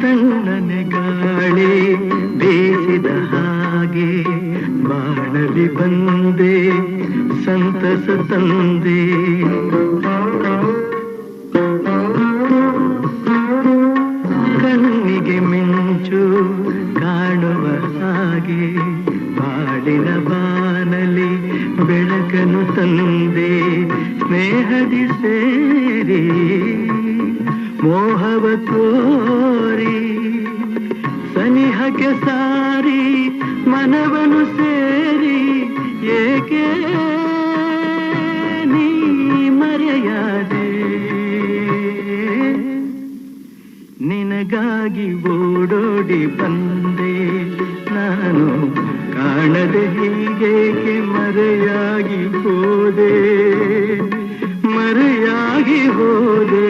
ತಣ್ಣನೆ ಗಾಳಿ ಬೀಸಿದ ಹಾಗೆ ಬಾಳಲಿ ಬಂದೆ ಸಂತಸ ತಂದೆ. ಕಣ್ಣಿಗೆ ಮಿಂಚು ಕಾಣುವ ಹಾಗೆ ಬಾಳಿನ ಬಾನಲಿ ಬೆಳಕನ್ನು ತಂದೆ. ಸ್ನೇಹದಿ ಸೇರಿ ಮೋಹವ ತೋರಿ ಸನಿಹಕ್ಕೆ ಸಾರಿ ಮನವನು ಸೇರಿ ಏಕೆ ನೀ ಮರೆಯಾದೆ. ನಿನಗಾಗಿ ಓಡೋಡಿ ಬಂದೆ ನಾನು ಕಾಣದೆ ಹೀಗೇಕೆ ಮರೆಯಾಗಿ ಹೋದೆ ಮರೆಯಾಗಿ ಹೋದೆ.